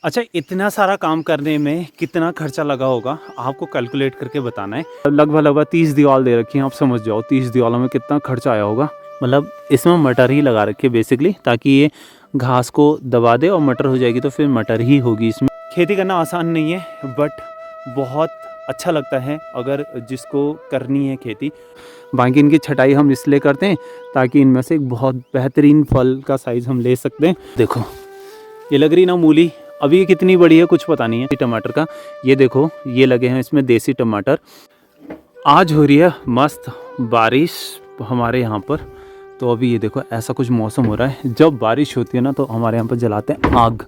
अच्छा, इतना सारा काम करने में कितना खर्चा लगा होगा आपको कैलकुलेट करके बताना है। लगभग लगभग 30 दीवार दे रखी हैं, आप समझ जाओ 30 दीवारों में कितना खर्चा आया होगा। मतलब इसमें मटर ही लगा रखी है बेसिकली, ताकि ये घास को दबा दे और मटर हो जाएगी तो फिर मटर ही होगी इसमें। खेती करना आसान नहीं है बट बहुत अच्छा लगता है अगर जिसको करनी है खेती। बाकी इनकी छटाई हम इसलिए करते हैं ताकि इनमें से एक बहुत बेहतरीन फल का साइज़ हम ले सकते हैं। देखो ये लग रही ना मूली, अभी ये कितनी बड़ी है कुछ पता नहीं है। टमाटर का ये देखो, ये लगे हैं इसमें देसी टमाटर। आज हो रही है मस्त बारिश हमारे यहाँ पर, तो अभी ये देखो ऐसा कुछ मौसम हो रहा है। जब बारिश होती है ना तो हमारे यहाँ पर जलाते हैं आग,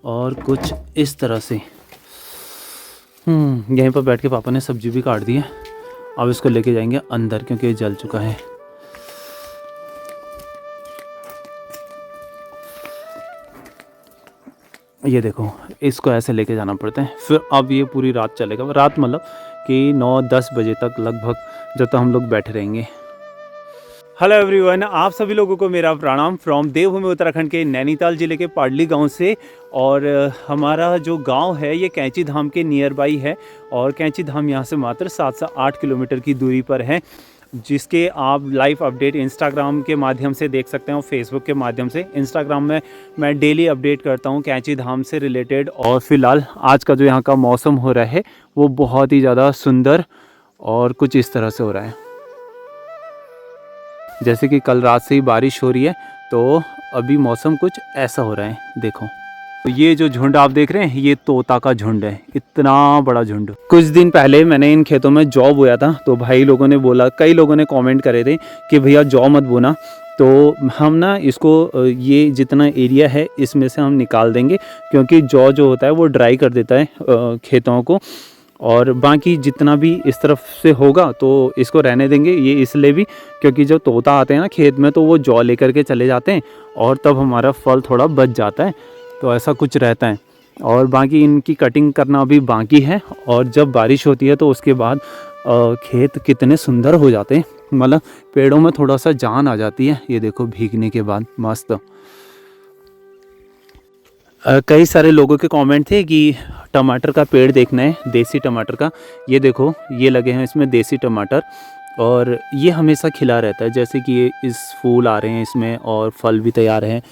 और कुछ इस तरह से यहीं पर बैठ के पापा ने सब्जी भी काट दी है। अब इसको लेके जाएंगे अंदर क्योंकि ये जल चुका है। ये देखो इसको ऐसे लेके जाना पड़ता है। फिर अब ये पूरी रात चलेगा, रात मतलब कि 9-10 बजे तक लगभग, जब तक हम लोग बैठे रहेंगे। हेलो एवरीवन, आप सभी लोगों को मेरा प्रणाम फ्रॉम देवभूमि उत्तराखंड के नैनीताल ज़िले के पाडली गांव से। और हमारा जो गांव है ये कैंची धाम के नियर बाई है, और कैंची धाम यहाँ से मात्र 7 से 8 किलोमीटर की दूरी पर है, जिसके आप लाइव अपडेट इंस्टाग्राम के माध्यम से देख सकते हैं और फेसबुक के माध्यम से। इंस्टाग्राम में मैं डेली अपडेट करता हूँ कैंची धाम से रिलेटेड। और फिलहाल आज का जो यहाँ का मौसम हो रहा है वो बहुत ही ज़्यादा सुंदर और कुछ इस तरह से हो रहा है जैसे कि कल रात से ही बारिश हो रही है, तो अभी मौसम कुछ ऐसा हो रहा है। देखो तो ये जो झुंड आप देख रहे हैं ये तोता का झुंड है, इतना बड़ा झुंड। कुछ दिन पहले मैंने इन खेतों में जौ बोया था, तो भाई लोगों ने बोला, कई लोगों ने कमेंट करे थे कि भैया जौ मत बोना, तो हम ना इसको ये जितना एरिया है इसमें से हम निकाल देंगे, क्योंकि जौ जो होता है वो ड्राई कर देता है खेतों को। और बाकी जितना भी इस तरफ से होगा तो इसको रहने देंगे, ये इसलिए भी क्योंकि जो तोता आते हैं ना खेत में तो वो जौ लेकर के चले जाते हैं और तब हमारा फल थोड़ा बच जाता है, तो ऐसा कुछ रहता है। और बाकी इनकी कटिंग करना अभी बाकी है, और जब बारिश होती है तो उसके बाद खेत कितने सुंदर हो जाते हैं, मतलब पेड़ों में थोड़ा सा जान आ जाती है। ये देखो भीगने के बाद मस्त। कई सारे लोगों के कमेंट थे कि टमाटर का पेड़ देखना है, देसी टमाटर का। ये देखो ये लगे हैं इसमें देसी टमाटर, और ये हमेशा खिला रहता है। जैसे कि ये इस फूल आ रहे हैं इसमें और फल भी तैयार हैं,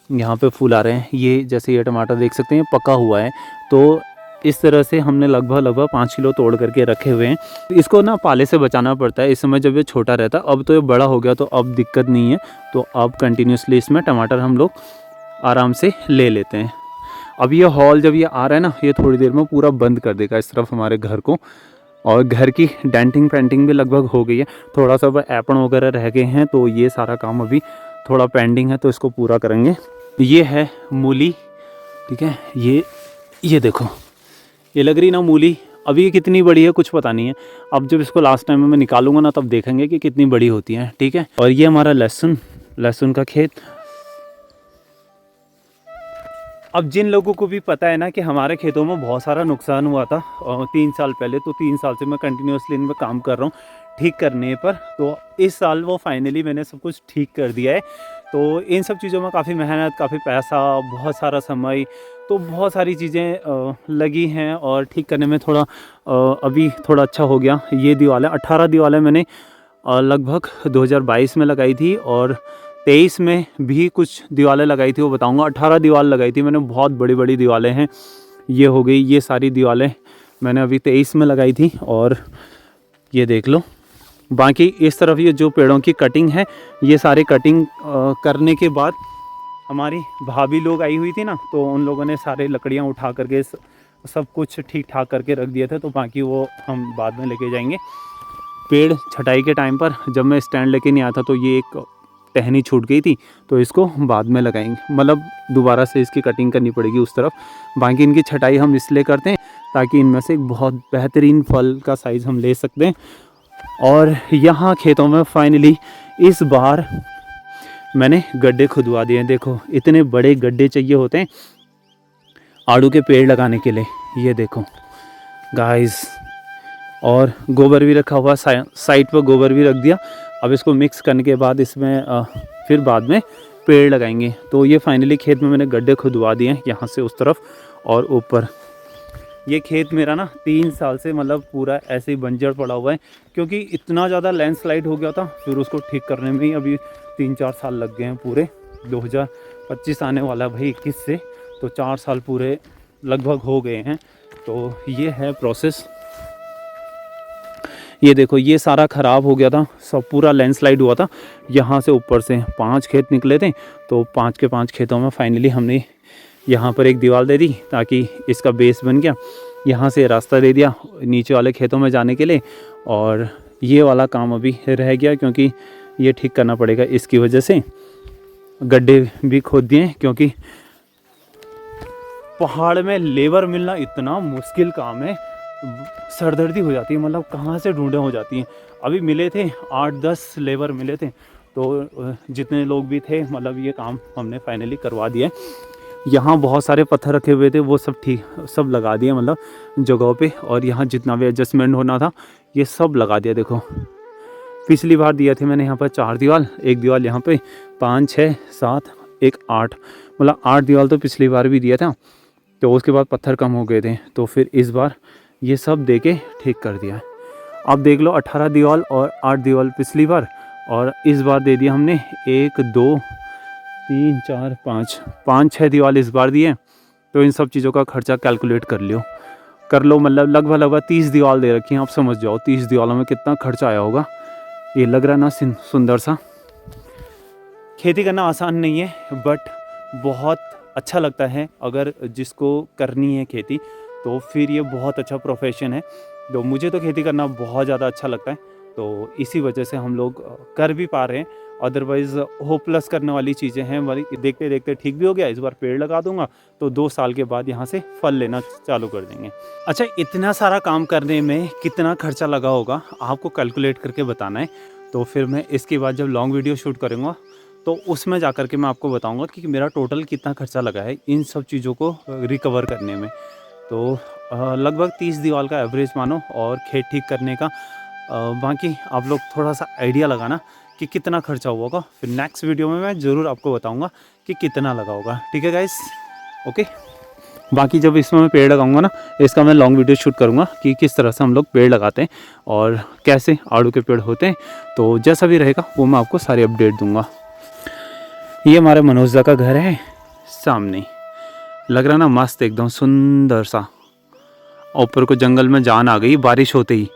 यहाँ पे फूल आ रहे हैं। ये जैसे ये टमाटर देख सकते हैं पका हुआ है, तो इस तरह से हमने लगभग 5 किलो तोड़ करके रखे हुए हैं। इसको ना पाले से बचाना पड़ता है इस समय, जब ये छोटा रहता। अब तो ये बड़ा हो गया तो अब दिक्कत नहीं है, तो अब कंटिन्यूसली इसमें टमाटर हम लोग आराम से ले लेते हैं। अब ये हॉल जब ये आ रहा है ना, ये थोड़ी देर में पूरा बंद कर देगा इस तरफ हमारे घर को। और घर की डेंटिंग पेंटिंग भी लगभग हो गई है, थोड़ा सा एपण वगैरह रह गए हैं, तो ये सारा काम अभी थोड़ा पेंडिंग है, तो इसको पूरा करेंगे। ये है मूली, ठीक है। ये देखो ये लग रही ना मूली, अभी ये कितनी बड़ी है कुछ पता नहीं है। अब जब इसको लास्ट टाइम में मैं निकालूंगा ना तब देखेंगे कि कितनी बड़ी होती है, ठीक है। और ये हमारा लहसुन का खेत। अब जिन लोगों को भी पता है ना कि हमारे खेतों में बहुत सारा नुकसान हुआ था 3 साल पहले, तो 3 साल से मैं कंटिन्यूसली इन पर काम कर रहा हूँ ठीक करने पर। तो इस साल वो फाइनली मैंने सब कुछ ठीक कर दिया है। तो इन सब चीज़ों में काफ़ी मेहनत, काफ़ी पैसा, बहुत सारा समय, तो बहुत सारी चीज़ें लगी हैं, और ठीक करने में थोड़ा अभी थोड़ा अच्छा हो गया। ये दीवारें 18 दीवारें मैंने लगभग 2022 में लगाई थी, और 23 में भी कुछ दीवारें लगाई थी, वो बताऊंगा। 18 दीवार लगाई थी मैंने, बहुत बड़ी बड़ी दीवारें हैं। ये हो गई, ये सारी दीवारें मैंने अभी 23 में लगाई थी, और ये देख लो। बाकी इस तरफ ये जो पेड़ों की कटिंग है, ये सारी कटिंग करने के बाद हमारी भाभी लोग आई हुई थी ना, तो उन लोगों ने सारे लकड़ियाँ उठा करके सब कुछ ठीक ठाक करके रख दिए थे, तो बाकी वो हम बाद में लेके जाएंगे। पेड़ छटाई के टाइम पर जब मैं स्टैंड लेके नहीं आया था तो ये एक टहनी छूट गई थी, तो इसको बाद में लगाएंगे, मतलब दोबारा से इसकी कटिंग करनी पड़ेगी उस तरफ। बाकी इनकी छटाई हम इसलिए करते हैं ताकि इनमें से एक बहुत बेहतरीन फल का साइज़ हम ले सकते हैं। और यहाँ खेतों में फाइनली इस बार मैंने गड्ढे खुदवा दिए हैं। देखो इतने बड़े गड्ढे चाहिए होते हैं आड़ू के पेड़ लगाने के लिए, ये देखो गाइस। और गोबर भी रखा हुआ, साइड पर गोबर भी रख दिया। अब इसको मिक्स करने के बाद इसमें फिर बाद में पेड़ लगाएंगे। तो ये फाइनली खेत में मैंने गड्ढे खुदवा दिए हैं यहाँ से उस तरफ और ऊपर। ये खेत मेरा ना 3 साल से मतलब पूरा ऐसे ही बंजर पड़ा हुआ है, क्योंकि इतना ज़्यादा लैंडस्लाइड हो गया था। फिर उसको ठीक करने में ही अभी 3-4 साल लग गए हैं पूरे। 2025 आने वाला है भाई 21 से, तो 4 साल पूरे लगभग हो गए हैं। तो ये है प्रोसेस। ये देखो ये सारा ख़राब हो गया था, सब पूरा लैंडस्लाइड हुआ था। यहाँ से ऊपर से 5 खेत निकले थे, तो 5 के 5 खेतों में फाइनली हमने यहाँ पर एक दीवार दे दी ताकि इसका बेस बन गया। यहाँ से रास्ता दे दिया नीचे वाले खेतों में जाने के लिए। और ये वाला काम अभी रह गया क्योंकि ये ठीक करना पड़ेगा। इसकी वजह से गड्ढे भी खोद दिए, क्योंकि पहाड़ में लेबर मिलना इतना मुश्किल काम है, सरदर्दी हो जाती है, मतलब कहाँ से ढूंढे हो जाती हैं। अभी मिले थे 8-10 लेबर मिले थे, तो जितने लोग भी थे मतलब ये काम हमने फाइनली करवा दिया। यहाँ बहुत सारे पत्थर रखे हुए थे, वो सब लगा दिए मतलब जगहों पे। और यहाँ जितना भी एडजस्टमेंट होना था ये सब लगा दिया। देखो पिछली बार दिया थे मैंने यहाँ पर 4 दीवार, एक दीवार यहाँ पे 5, 6, 7, एक 8, मतलब 8 दीवार तो पिछली बार भी दिया था। तो उसके बाद पत्थर कम हो गए थे, तो फिर इस बार ये सब दे के ठीक कर दिया है। अब देख लो 18 दीवार और 8 दीवार पिछली बार, और इस बार दे दिया हमने 1, 2, 3, 4, 5, 6 दीवार इस बार दिए। तो इन सब चीज़ों का खर्चा कैलकुलेट कर लो मतलब लगभग 30 दीवार दे रखी हैं। आप समझ जाओ 30 दीवारों में कितना खर्चा आया होगा। ये लग रहा है ना सुंदर सा। खेती करना आसान नहीं है, बट बहुत अच्छा लगता है। अगर जिसको करनी है खेती तो फिर ये बहुत अच्छा प्रोफेशन है। तो मुझे तो खेती करना बहुत ज़्यादा अच्छा लगता है, तो इसी वजह से हम लोग कर भी पा रहे हैं। अदरवाइज़ होपलेस करने वाली चीज़ें हैं वाली। देखते देखते ठीक भी हो गया, इस बार पेड़ लगा दूंगा तो 2 साल के बाद यहाँ से फल लेना चालू कर देंगे। अच्छा, इतना सारा काम करने में कितना खर्चा लगा होगा आपको कैलकुलेट करके बताना है। तो फिर मैं इसके बाद जब लॉन्ग वीडियो शूट करूँगा तो उसमें जा कर के मैं आपको बताऊँगा कि मेरा टोटल कितना खर्चा लगा है इन सब चीज़ों को रिकवर करने में। तो लगभग 30 दीवार का एवरेज मानो, और खेत ठीक करने का बाकी आप लोग थोड़ा सा आइडिया लगाना कि कितना खर्चा हुआ होगा। फिर नेक्स्ट वीडियो में मैं ज़रूर आपको बताऊंगा कि कितना लगा होगा। ठीक है गाइस, ओके। बाकी जब इसमें मैं पेड़ लगाऊंगा ना, इसका मैं लॉन्ग वीडियो शूट करूंगा कि किस तरह से हम लोग पेड़ लगाते हैं और कैसे आड़ू के पेड़ होते हैं। तो जैसा भी रहेगा वो मैं आपको सारी अपडेट दूंगा। ये हमारे मनोज दा का घर है सामने, लग रहा ना मस्त एकदम सुंदर सा। ऊपर को जंगल में जान आ गई बारिश होते ही।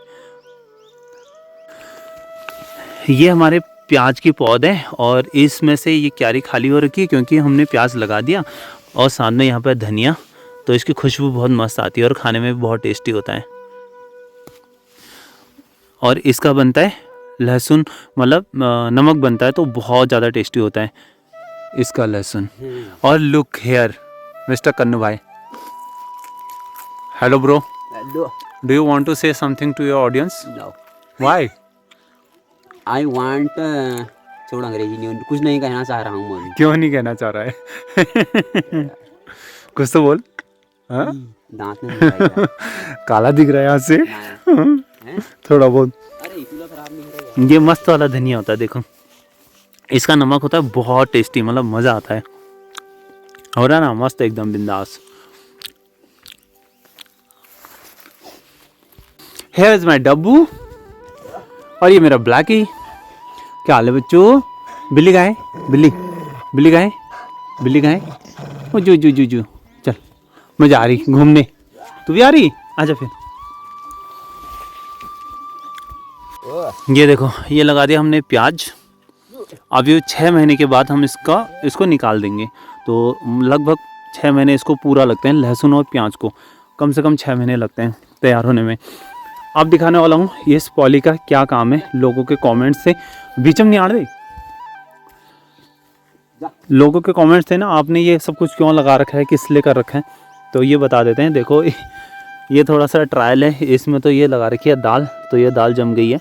ये हमारे प्याज की पौध है, और इसमें से ये क्यारी खाली हो रखी है क्योंकि हमने प्याज लगा दिया। और साथ में यहाँ पर धनिया, तो इसकी खुशबू बहुत मस्त आती है और खाने में भी बहुत टेस्टी होता है। और इसका बनता है लहसुन, मतलब नमक बनता है तो बहुत ज़्यादा टेस्टी होता है इसका लहसुन। और लुक हेयर मिस्टर कन्नू भाई, hello bro, Hello. Do you want to say something to your audience? No. Why? I want छोड़ अंग्रेजी नहीं, कुछ नहीं कहना चाह रहा हूँ मैं अभी। क्यों नहीं कहना चाह रहा है? कुछ तो बोल। हाँ? दांत नहीं दिख रहा है। काला दिख रहा है यहाँ से। हैं? थोड़ा बहुत। अरे इतना खराब नहीं हो रहा है। ये मस्त वाला धनिया होता है, देखो इसका नमक होता है बहुत टेस्टी, मतलब मज़ा आता है। हो रहा ना मस्त एकदम बिंदास। Here is my डब्बू, और ये मेरा ब्लैकी। क्या हाल है बच्चों? बिल्ली गाय, बिल्ली बिल्ली गाय, बिल्ली गाय। ओ जू जू जू जू, चल मैं जा रही घूमने, तू भी आ रही? आजा फिर। ये देखो ये लगा दिया हमने प्याज। अब ये 6 महीने के बाद हम इसको निकाल देंगे। तो लगभग 6 महीने इसको पूरा लगते हैं, लहसुन और प्याज को कम से कम 6 महीने लगते हैं तैयार होने में। अब दिखाने वाला हूँ ये स्पॉली का क्या काम है। लोगों के कमेंट्स से बीचम नहीं आड़ दे, लोगों के कमेंट्स थे ना, आपने ये सब कुछ क्यों लगा रखा है, किस लिए कर रखा है, तो ये बता देते हैं। देखो ये थोड़ा सा ट्रायल है, इसमें तो ये लगा रखी है दाल, तो ये दाल जम गई है,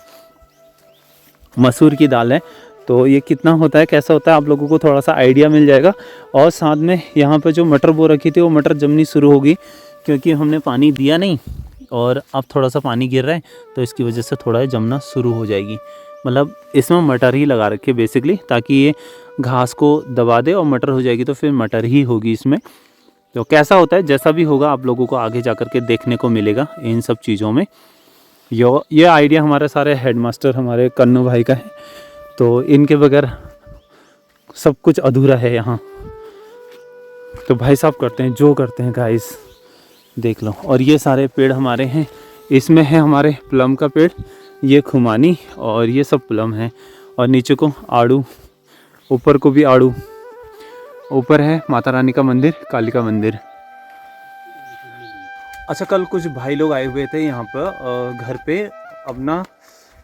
मसूर की दाल है। तो ये कितना होता है, कैसा होता है, आप लोगों को थोड़ा सा आइडिया मिल जाएगा। और साथ में यहाँ पे जो मटर बो रखी थी वो मटर जमनी शुरू होगी, क्योंकि हमने पानी दिया नहीं और अब थोड़ा सा पानी गिर रहा है, तो इसकी वजह से थोड़ा जमना शुरू हो जाएगी। मतलब इसमें मटर ही लगा रखी है बेसिकली, ताकि ये घास को दबा दे और मटर हो जाएगी तो फिर मटर ही होगी इसमें। तो कैसा होता है, जैसा भी होगा आप लोगों को आगे जा कर के देखने को मिलेगा इन सब चीज़ों में। ये आइडिया हमारे सारे हेडमास्टर हमारे कन्नू भाई का है, तो इनके बगैर सब कुछ अधूरा है यहाँ। तो भाई साहब करते हैं जो करते हैं गाइस, देख लो। और ये सारे पेड़ हमारे हैं, इसमें है हमारे प्लम का पेड़, ये खुमानी और ये सब प्लम है। और नीचे को आड़ू, ऊपर को भी आड़ू, ऊपर है माता रानी का मंदिर, काली का मंदिर। अच्छा, कल कुछ भाई लोग आए हुए थे यहाँ पर घर पे अपना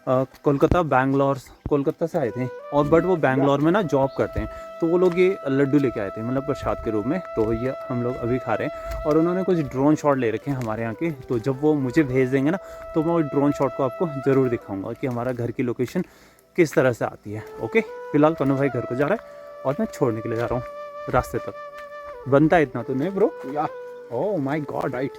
कोलकाता से आए थे, और बट वो बैंगलोर में ना जॉब करते हैं, तो वो लोग ये लड्डू लेके आए थे मतलब प्रसाद के रूप में। तो ये हम लोग अभी खा रहे हैं, और उन्होंने कुछ ड्रोन शॉट ले रखे हैं हमारे यहाँ के। तो जब वो मुझे भेज देंगे ना, तो मैं वो ड्रोन शॉट को आपको ज़रूर दिखाऊंगा कि हमारा घर की लोकेशन किस तरह से आती है। ओके, फिलहाल कन्नू भाई घर को जा रहा है और मैं छोड़ने के लिए जा रहा हूँ रास्ते तक। बनता है इतना तो नहीं ब्रो? या ओह माय गॉड, राइट।